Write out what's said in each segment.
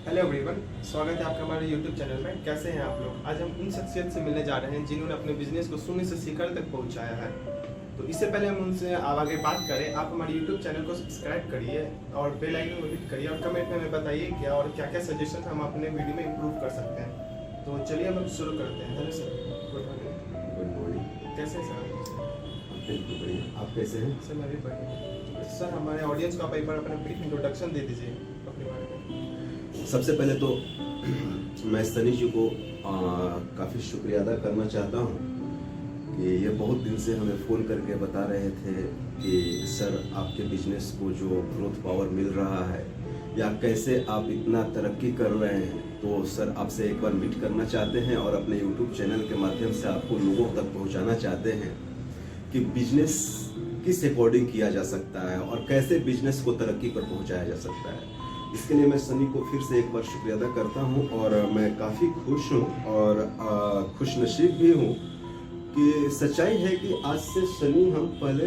Hello everyone, स्वागत है आपका हमारे यूट्यूब चैनल में। कैसे हैं आप लोग? आज हम उन शख्सियत से मिलने जा रहे हैं जिन्होंने अपने बिजनेस को शून्य से शिखर तक पहुंचाया है। तो इससे पहले हम उनसे आगे बात करें, आप हमारे यूट्यूब चैनल को सब्सक्राइब करिए और बेल आइकन को हिट करिए और कमेंट में हमें बताइए क्या और क्या क्या सजेशन हम अपने वीडियो में इम्प्रूव कर सकते हैं। तो चलिए हम शुरू करते हैं। Hello sir, good morning. Good morning. कैसे हैं सर? बिल्कुल बढ़िया। आप कैसे हैं? सर मैं भी बढ़िया। सर हमारे ऑडियंस को आप एक बार अपना ब्रीफ इंट्रोडक्शन दे दीजिए अपने बारे में। सबसे पहले तो मैं सनी जी को काफ़ी शुक्रिया अदा करना चाहता हूँ कि ये बहुत दिन से हमें फ़ोन करके बता रहे थे कि सर आपके बिजनेस को जो ग्रोथ पावर मिल रहा है या कैसे आप इतना तरक्की कर रहे हैं, तो सर आपसे एक बार मीट करना चाहते हैं और अपने यूट्यूब चैनल के माध्यम से आपको लोगों तक पहुँचाना चाहते हैं कि बिजनेस किस अकॉर्डिंग किया जा सकता है और कैसे बिजनेस को तरक्की पर पहुँचाया जा सकता है। इसके लिए मैं सनी को फिर से एक बार शुक्रिया अदा करता हूं और मैं काफ़ी खुश हूं और खुशनसीब भी हूं कि सच्चाई है कि आज से सनी हम पहले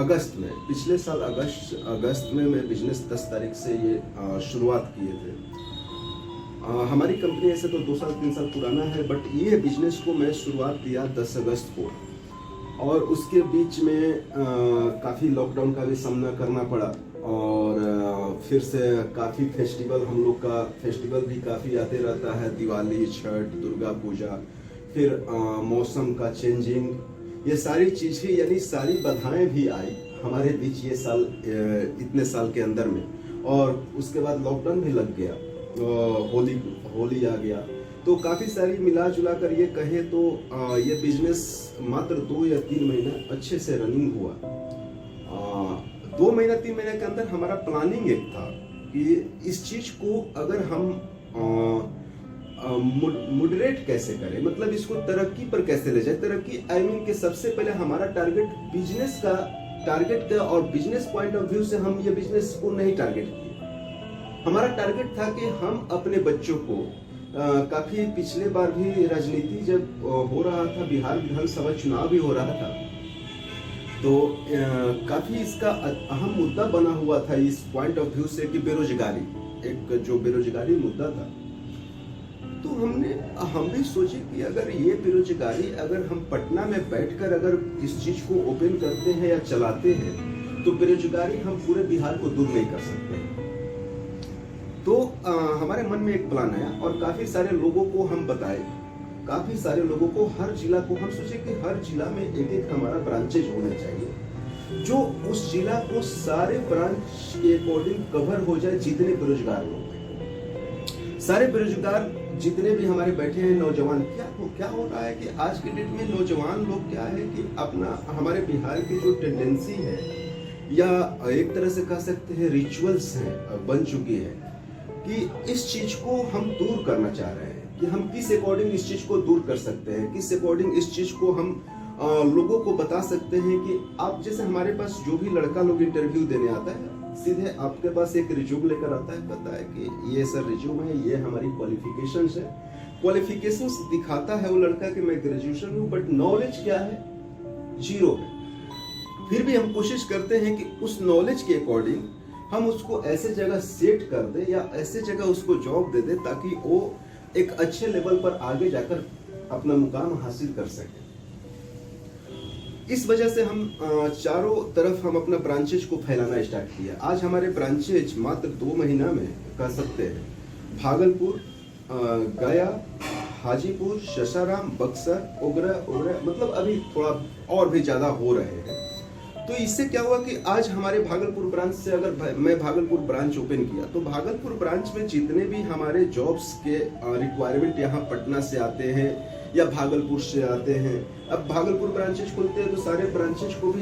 अगस्त में, पिछले साल अगस्त में मैं बिजनेस 10 तारीख से ये शुरुआत किए थे। हमारी कंपनी ऐसे तो 2 साल 3 साल पुराना है, बट ये बिजनेस को मैं शुरुआत किया 10 अगस्त को और उसके बीच में काफ़ी लॉकडाउन का भी सामना करना पड़ा और फिर से काफ़ी फेस्टिवल, हम लोग का फेस्टिवल भी काफ़ी आते रहता है, दिवाली, छठ, दुर्गा पूजा, फिर मौसम का चेंजिंग, ये सारी चीज़ें यानी सारी बाधाएं भी आई हमारे बीच ये साल, इतने साल के अंदर में। और उसके बाद लॉकडाउन भी लग गया, होली आ गया, तो काफ़ी सारी मिला जुला कर ये कहे तो ये बिजनेस मात्र 2 या 3 महीना अच्छे से रनिंग हुआ। 2 महीना 3 महीने के अंदर हमारा प्लानिंग एक था कि इस चीज को अगर हम मॉडरेट कैसे करें, मतलब इसको तरक्की पर कैसे ले जाए। तरक्की आई मीन कि सबसे पहले हमारा टारगेट बिजनेस का टारगेट था और बिजनेस पॉइंट ऑफ व्यू से हम ये बिजनेस को नहीं टारगेट किए। हमारा टारगेट था कि हम अपने बच्चों को काफी पिछले बार भी राजनीति जब हो रहा था, बिहार विधानसभा चुनाव भी हो रहा था, तो काफी इसका अहम मुद्दा बना हुआ था इस पॉइंट ऑफ व्यू से कि बेरोजगारी, एक जो बेरोजगारी मुद्दा था। तो हम भी सोचे कि अगर ये बेरोजगारी, अगर हम पटना में बैठकर अगर इस चीज को ओपन करते हैं या चलाते हैं, तो बेरोजगारी हम पूरे बिहार को दूर नहीं कर सकते। तो हमारे मन में एक प्लान आया और काफी सारे लोगों को हम बताए, काफी सारे लोगों को, हर जिला को हम सोचे कि हर जिला में एक एक हमारा ब्रांचेज होना चाहिए जो उस जिला को सारे ब्रांच के अकॉर्डिंग कवर हो जाए। जितने बेरोजगार लोग हैं, सारे बेरोजगार जितने भी हमारे बैठे हैं नौजवान, क्या हो रहा है कि आज के डेट में नौजवान लोग क्या है कि अपना, हमारे बिहार की जो टेंडेंसी है या एक तरह से कह सकते हैं रिचुअल्स हैं, बन चुकी है कि इस चीज को हम दूर करना चाह रहे हैं कि हम किस अकॉर्डिंग इस चीज को दूर कर सकते हैं, किस अकॉर्डिंग इस चीज को हम लोगों को बता सकते हैं कि आप, जैसे हमारे पास जो भी लड़का लोग इंटरव्यू देने आता है, सीधे आपके पास एक रिज्यूम लेकर आता है, कहता है कि ये सर रिज्यूम है, ये हमारी क्वालिफिकेशंस है। क्वालिफिकेशंस दिखाता है वो लड़का कि मैं ग्रेजुएशन हूँ, बट नॉलेज क्या है? जीरो है। फिर भी हम कोशिश करते हैं कि उस नॉलेज के अकॉर्डिंग हम उसको ऐसे जगह सेट कर दे या ऐसे जगह उसको जॉब दे दे ताकि वो एक अच्छे लेवल पर आगे जाकर अपना मुकाम हासिल कर सके। इस वजह से हम चारों तरफ हम अपना ब्रांचेज को फैलाना स्टार्ट किया। आज हमारे ब्रांचेज मात्र 2 महीना में कह सकते हैं भागलपुर, गया, हाजीपुर, शसाराम, बक्सर, ओगरा, मतलब अभी थोड़ा और भी ज्यादा हो रहे हैं। तो इससे क्या हुआ कि आज हमारे भागलपुर ब्रांच से, अगर मैं भागलपुर ब्रांच ओपन किया, तो भागलपुर ब्रांच में जितने भी हमारे जॉब्स के रिक्वायरमेंट यहाँ पटना से आते हैं या भागलपुर से आते हैं, अब भागलपुर ब्रांचेज खुलते हैं तो सारे ब्रांचेज को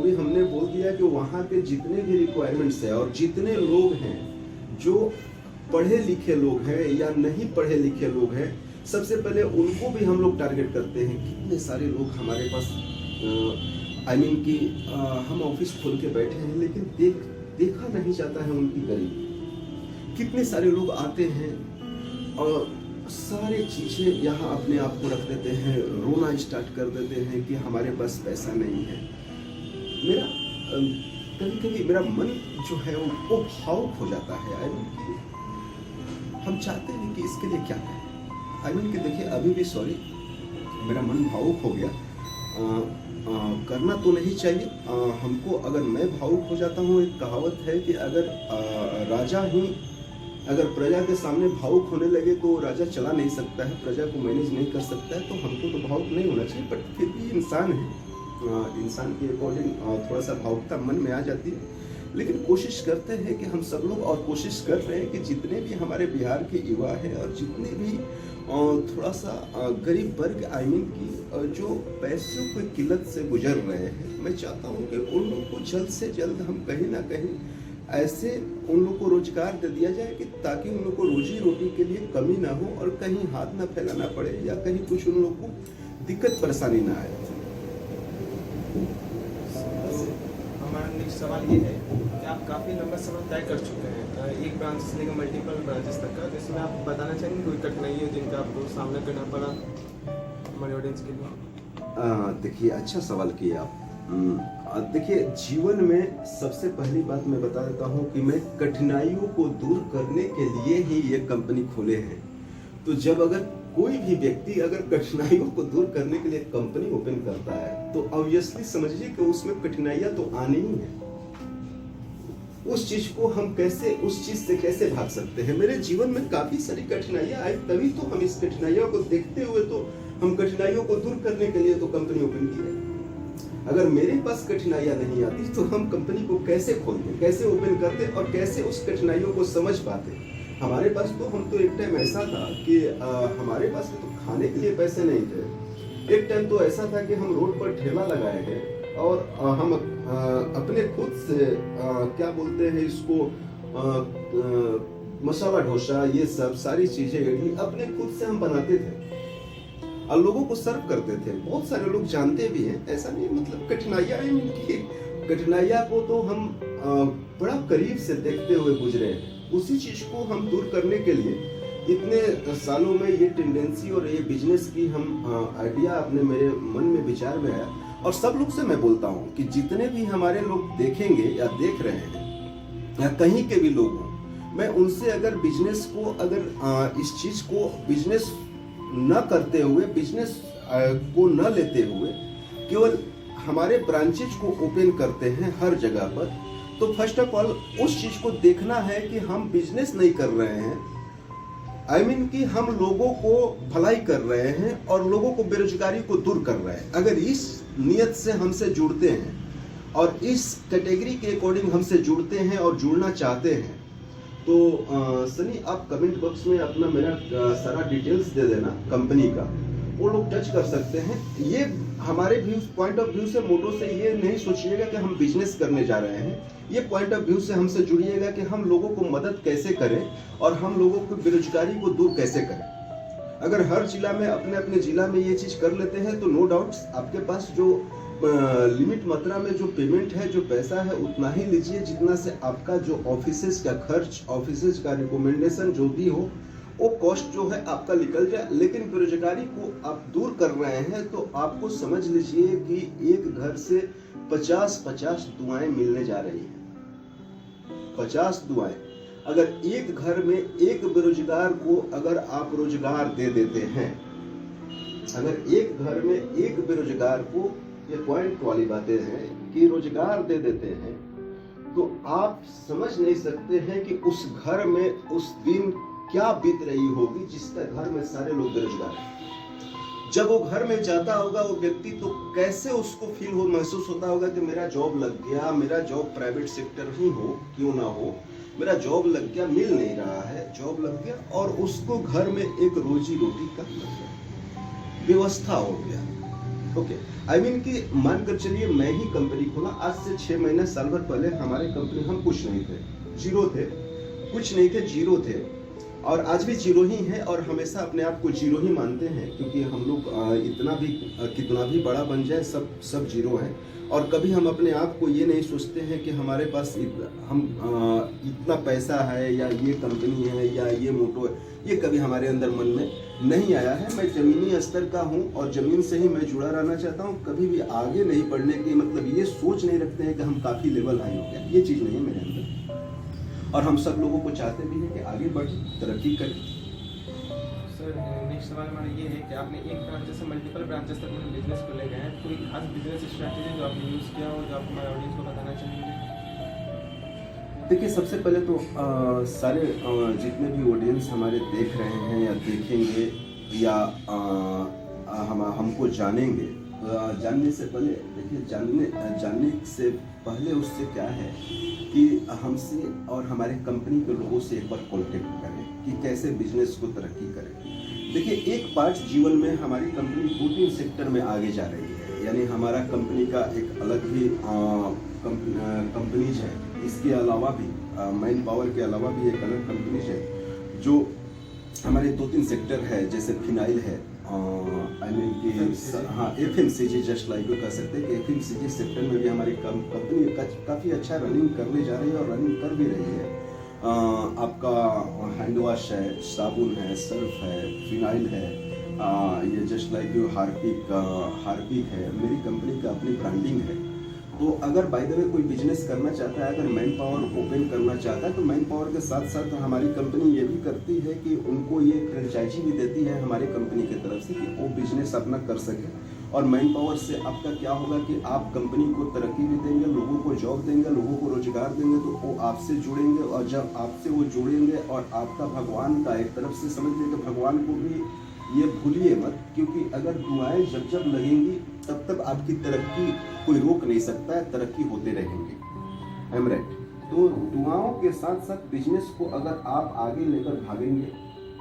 भी हमने बोल दिया कि वहाँ पे जितने भी रिक्वायरमेंट्स है और जितने लोग हैं जो पढ़े लिखे लोग हैं या नहीं पढ़े लिखे लोग हैं, सबसे पहले उनको भी हम लोग टारगेट करते हैं। कितने सारे लोग हमारे पास कि हम ऑफिस खोल के बैठे हैं लेकिन देखा नहीं जाता है उनकी गरीबी। कितने सारे लोग आते हैं और सारे चीजें यहाँ अपने आप को रख देते हैं, रोना स्टार्ट कर देते हैं कि हमारे पास पैसा नहीं है। मेरा कभी कभी मेरा मन जो है वो भावुक हो जाता है। आई मीन कि हम चाहते हैं कि इसके लिए क्या करें। आई मीन कि देखिए अभी भी सॉरी मेरा मन भावुक हो गया। करना तो नहीं चाहिए हमको। अगर मैं भावुक हो जाता हूँ, एक कहावत है कि अगर राजा ही अगर प्रजा के सामने भावुक होने लगे तो राजा चला नहीं सकता है, प्रजा को मैनेज नहीं कर सकता है। तो हमको तो भावुक नहीं होना चाहिए, बट फिर भी इंसान है, इंसान के अकॉर्डिंग थोड़ा सा भावुकता मन में आ जाती है। लेकिन कोशिश करते हैं कि हम सब लोग, और कोशिश कर रहे हैं कि जितने भी हमारे बिहार के युवा हैं और जितने भी थोड़ा सा गरीब वर्ग आई मीन की जो पैसों की किल्लत से गुजर रहे हैं, मैं चाहता हूँ कि उन लोग को जल्द से जल्द हम कहीं ना कहीं ऐसे उन लोग को रोजगार दे दिया जाए कि ताकि उन लोग को रोजी रोटी के लिए कमी ना हो और कहीं हाथ ना फैलाना पड़े या कहीं कुछ उन लोग को दिक्कत परेशानी ना आए। हमारा नेक्स्ट सवाल ये है कि आप काफ़ी लंबा समय तय कर चुके हैं, एक ब्रांच से लेकर मल्टीपल ब्रांचेस तक का, जिसमें आप बताना चाहेंगे कोई कठिनाई है जिनका आपको सामना करना पड़ा हमारे ऑडियंस के लिए? देखिए अच्छा सवाल किया आप। देखिए जीवन में सबसे पहली बात मैं बता देता हूँ कि मैं कठिनाइयों को दूर करने के लिए ही ये कंपनी खोले हैं। तो जब अगर कोई भी व्यक्ति अगर कठिनाइयों को दूर करने के लिए कंपनी ओपन करता है तो ऑब्वियसली समझिए कि उसमें कठिनाइयां तो आनी ही है। उस चीज को हम कैसे, उस चीज से कैसे भाग सकते हैं। मेरे जीवन में काफी सारी कठिनाइयां आई, तभी तो हम इस कठिनाइयों को देखते हुए तो हम कठिनाइयों को दूर करने के लिए तो कंपनी ओपन की है। अगर मेरे पास कठिनाइयां नहीं आती तो हम कंपनी को कैसे खोलते, कैसे ओपन करते और कैसे उस कठिनाइयों को समझ पाते। हमारे पास तो, हम तो एक टाइम ऐसा था कि हमारे पास तो खाने के लिए पैसे नहीं थे। एक टाइम तो ऐसा था कि हम रोड पर ठेला लगाए हैं और हम अपने खुद से क्या बोलते हैं इसको, मसाला डोसा, ये सब सारी चीजें अपने खुद से हम बनाते थे और लोगों को सर्व करते थे। बहुत सारे लोग जानते भी हैं, ऐसा नहीं मतलब कठिनाइयां आई इनकी, कठिनाइयां को तो हम बड़ा करीब से देखते हुए गुजरे हैं। उसी चीज को हम दूर करने के लिए इतने सालों में ये टेंडेंसी और ये बिजनेस की हम आइडिया अपने मेरे मन में विचार में आया। और सब लोग से मैं बोलता हूँ कि जितने भी हमारे लोग देखेंगे या देख रहे हैं या कहीं के भी लोग हों, मैं उनसे अगर बिजनेस को, अगर इस चीज को बिजनेस न करते हुए, बिजनेस को न लेते हुए केवल हमारे ब्रांचेज को ओपन करते हैं हर जगह पर, तो फर्स्ट ऑफ ऑल उस चीज को देखना है कि हम बिजनेस नहीं कर रहे हैं, आई मीन कि हम लोगों को भलाई कर रहे हैं और लोगों को बेरोजगारी को दूर कर रहे हैं। अगर इस नियत से हमसे जुड़ते हैं और इस कैटेगरी के अकॉर्डिंग हमसे जुड़ते हैं और जुड़ना चाहते हैं तो सनी आप कमेंट बॉक्स में अपना मेरा सारा डिटेल्स दे देना कंपनी का, वो लोग टच कर सकते हैं। ये हमारे व्यूज, पॉइंट ऑफ व्यू से, मोटो से ये नहीं सोचिएगा कि हम बिजनेस करने जा रहे हैं। ये पॉइंट ऑफ व्यू से हमसे जुड़िएगा कि हम लोगों को मदद कैसे करें और हम लोगों को बेरोजगारी को दूर कैसे करें। अगर हर जिला में अपने अपने जिला में ये चीज कर लेते हैं तो नो डाउट आपके पास जो लिमिट मात्रा में जो पेमेंट है, जो पैसा है, उतना ही लीजिए जितना से आपका जो ऑफिसेज का खर्च, ऑफिसेज का रिकमेंडेशन जो भी हो, वो कॉस्ट जो है आपका निकल जाए। लेकिन बेरोजगारी को आप दूर कर रहे हैं तो आपको समझ लीजिए कि एक घर से 50-50 दुआएं मिलने जा रही हैं। 50 दुआएं। अगर एक घर में एक बेरोजगार को अगर आप रोजगार दे देते हैं, अगर एक घर में एक बेरोजगार को, ये पॉइंट वाली बातें हैं कि रोजगार दे देते हैं, तो आप समझ नहीं सकते हैं कि उस घर में उस दिन क्या बीत रही होगी जिसका घर में सारे लोग बेरोजगार हैं। जब वो घर में जाता होगा वो व्यक्ति, तो कैसे उसको फील हो, महसूस होता होगा कि मेरा जॉब लग गया, मेरा जॉब प्राइवेट सेक्टर ही हो क्यों ना हो, मेरा जॉब लग गया, मिल नहीं रहा है, जॉब लग गया और उसको घर में एक रोजी रोटी का व्यवस्था हो गया। ओके, आई मीन कि मानकर चलिए मैं ही कंपनी खोला, आज से 6 महीने साल भर पहले हमारे कंपनी, हम कुछ नहीं थे, जीरो थे, कुछ नहीं थे, जीरो थे। और आज भी जीरो ही है और हमेशा अपने आप को जीरो ही मानते हैं, क्योंकि हम लोग इतना भी कितना भी बड़ा बन जाए सब जीरो हैं। और कभी हम अपने आप को ये नहीं सोचते हैं कि हमारे पास इतना पैसा है या ये कंपनी है या ये मोटो है, ये कभी हमारे अंदर मन में नहीं आया है। मैं ज़मीनी स्तर का हूँ और ज़मीन से ही मैं जुड़ा रहना चाहता हूँ। कभी भी आगे नहीं बढ़ने की मतलब ये सोच नहीं रखते हैं कि हम काफ़ी लेवल हाई हो गया, ये चीज़ नहीं है मेरे अंदर। और हम सब लोगों को चाहते भी हैं कि आगे बढ़ तरक्की करें। सर नेक्स्ट सवाल हमारा ये है कि आपने एक ब्रांच से मल्टीपल ब्रांचेस तक अपने बिजनेस को ले गए हैं, कोई खास बिजनेस स्ट्रैटेजी जो आपने यूज़ किया हो जो आप हमारे ऑडियंस को बताना चाहेंगे? देखिए, सबसे पहले तो सारे जितने भी ऑडियंस हमारे देख रहे हैं या देखेंगे या हमको जानेंगे, जानने से पहले देखिए जानने से पहले उससे क्या है कि हमसे और हमारे कंपनी के लोगों से एक बार कॉन्टेक्ट करें कि कैसे बिजनेस को तरक्की करें। देखिए, एक पार्ट जीवन में हमारी कंपनी 2-3 सेक्टर में आगे जा रही है, यानी हमारा कंपनी का एक अलग ही कंपनीज है। इसके अलावा भी मैन पावर के अलावा भी एक अलग कंपनीज है जो हमारे 2-3 सेक्टर है, जैसे फिनाइल है, FMCG, जस्ट लाइक कह सकते हैं कि FMCG सेक्टर में भी हमारी कंपनी काफ़ी अच्छा रनिंग करने जा रही है और रनिंग कर भी रही है। आपका हैंड वॉश है, साबुन है, सर्फ है, फिनाइल है, ये जस्ट लाइक हार्पिक है, मेरी कंपनी का अपनी ब्रांडिंग है। तो अगर बाय द वे कोई बिजनेस करना चाहता है, अगर मैन पावर ओपन करना चाहता है, तो मैन पावर के साथ साथ हमारी कंपनी ये भी करती है कि उनको ये फ्रेंचाइजी भी देती है हमारी कंपनी की तरफ से कि वो बिजनेस अपना कर सके। और मैन पावर से आपका क्या होगा कि आप कंपनी को तरक्की भी देंगे, लोगों को जॉब देंगे, लोगों को रोजगार देंगे, तो वो आपसे जुड़ेंगे। और जब आपसे वो जुड़ेंगे और आपका भगवान का एक तरफ से समझ लें तो भगवान को भी ये भूलिए मत, क्योंकि अगर दुआएं जब लगेंगी तब आपकी तरक्की कोई रोक नहीं सकता है, तरक्की होते रहेंगे। Am right? तो दुआओं के साथ साथ बिजनेस को अगर आप आगे लेकर भागेंगे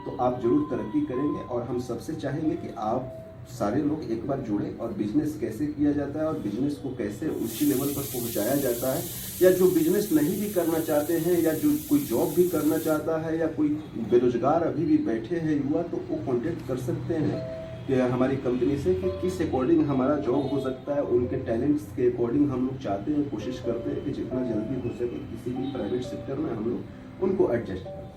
तो आप जरूर तरक्की करेंगे। और हम सबसे चाहेंगे कि आप सारे लोग एक बार जुड़े और बिजनेस कैसे किया जाता है और बिजनेस को कैसे उसी लेवल पर पहुंचाया जाता है, या जो बिजनेस नहीं भी करना चाहते हैं या जो कोई जॉब भी करना चाहता है या कोई बेरोजगार अभी भी बैठे हैं युवा, तो वो कॉन्टेक्ट कर सकते हैं कि हमारी कंपनी से कि किस अकॉर्डिंग हमारा जॉब हो सकता है। उनके टैलेंट्स के अकॉर्डिंग हम लोग चाहते हैं, कोशिश करते हैं कि जितना जल्दी हो सके किसी भी प्राइवेट सेक्टर में हम लोग उनको एडजस्ट करें।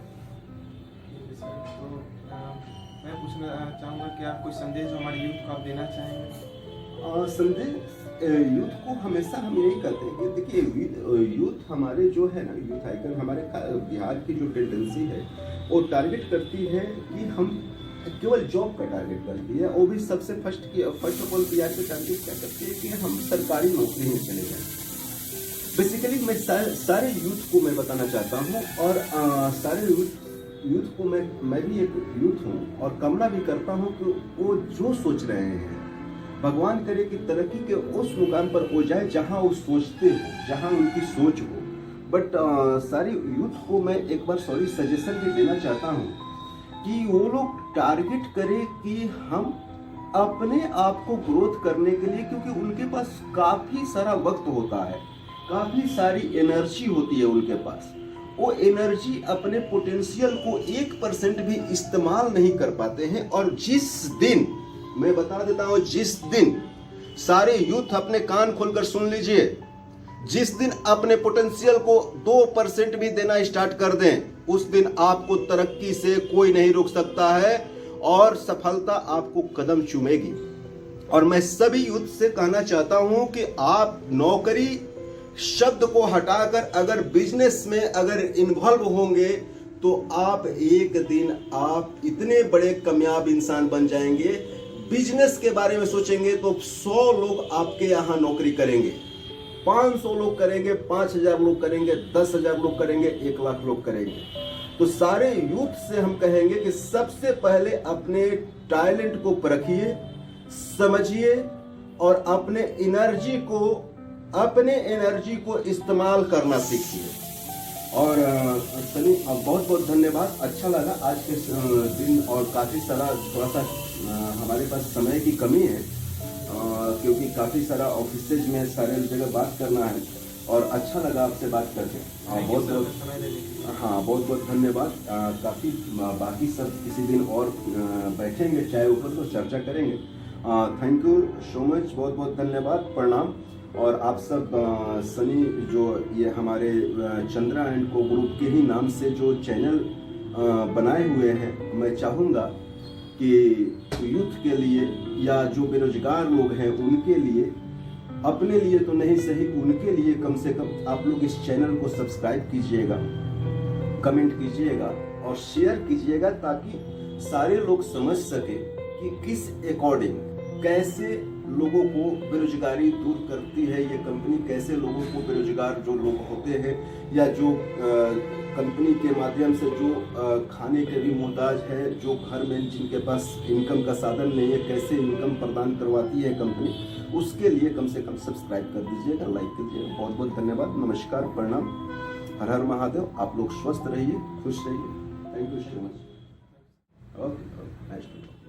मैं पूछना चाहूँगा कि आप कोई संदेश जो हमारे यूथ को आप देना चाहेंगे? संदेश यूथ को हमेशा हम यही कहते हैं कि देखिए, यूथ हमारे जो है ना, यूथ आइकन हमारे बिहार की जो टेंडेंसी है वो टारगेट करती है कि हम केवल जॉब का टारगेट करती है। वो भी सबसे फर्स्ट ऑफ ऑल बिहार से टारगेट क्या करती है कि हम सरकारी नौकरी में चले जाएं। बेसिकली मैं सारे यूथ को मैं बताना चाहता हूँ और सारे यूथ को मैं भी एक यूथ हूँ और कामना भी करता हूँ कि वो जो सोच रहे हैं, भगवान करे कि तरक्की के उस मुकाम पर हो जाए जहाँ वो सोचते हो, जहाँ उनकी सोच हो। बट सारी यूथ को मैं एक बार सजेशन भी देना चाहता हूँ कि वो लोग टारगेट करें कि हम अपने आप को ग्रोथ करने के लिए, क्योंकि उनके पास काफ़ी सारा वक्त होता है, काफ़ी सारी एनर्जी होती है उनके पास। वो एनर्जी अपने पोटेंशियल को 1% भी इस्तेमाल नहीं कर पाते हैं। और जिस दिन, मैं बता देता हूँ, जिस दिन सारे यूथ अपने कान खोलकर सुन लीजिए, जिस दिन अपने पोटेंशियल को 2% भी देना स्टार्ट कर दें, उस दिन आपको तरक्की से कोई नहीं रोक सकता है और सफलता आपको कदम चूमेगी। और मैं सभी यूथ से कहना चाहता हूं कि आप नौकरी शब्द को हटाकर अगर बिजनेस में अगर इन्वॉल्व होंगे तो आप एक दिन आप इतने बड़े कामयाब इंसान बन जाएंगे। बिजनेस के बारे में सोचेंगे तो 100 लोग आपके यहाँ नौकरी करेंगे, 500 लोग करेंगे, 5000 लोग करेंगे, 10,000 लोग करेंगे, 1 लाख लोग करेंगे। तो सारे यूथ से हम कहेंगे कि सबसे पहले अपने टैलेंट को परखिए, समझिए और अपने एनर्जी को इस्तेमाल करना सीखिए। और चलिए, बहुत बहुत धन्यवाद। अच्छा लगा आज के दिन, और काफ़ी सारा थोड़ा सा हमारे पास समय की कमी है क्योंकि काफ़ी सारा ऑफिसेज में सारे जगह बात करना है। और अच्छा लगा आपसे बात करके। बहुत बहुत समय देने के लिए। हाँ, बहुत बहुत धन्यवाद। काफ़ी बाकी सब किसी दिन और बैठेंगे चाय ऊपर तो चर्चा करेंगे। थैंक यू सो मच, बहुत बहुत धन्यवाद, प्रणाम। और आप सब सनी जो ये हमारे चंद्रा एंड को ग्रुप के ही नाम से जो चैनल बनाए हुए हैं, मैं चाहूँगा कि यूथ के लिए या जो बेरोजगार लोग हैं उनके लिए, अपने लिए तो नहीं सही, उनके लिए कम से कम आप लोग इस चैनल को सब्सक्राइब कीजिएगा, कमेंट कीजिएगा और शेयर कीजिएगा, ताकि सारे लोग समझ सके कि किस अकॉर्डिंग कैसे लोगों को बेरोजगारी दूर करती है ये कंपनी, कैसे लोगों को बेरोजगार जो लोग होते हैं या जो कंपनी के माध्यम से जो खाने के भी मोहताज है, जो घर में जिनके पास इनकम का साधन नहीं है, कैसे इनकम प्रदान करवाती है कंपनी, उसके लिए कम से कम सब्सक्राइब कर दीजिएगा, लाइक कीजिएगा। बहुत बहुत धन्यवाद, नमस्कार, प्रणाम, हर हर महादेव। आप लोग स्वस्थ रहिए, खुश रहिए। Thank you so much. Okay, nice to.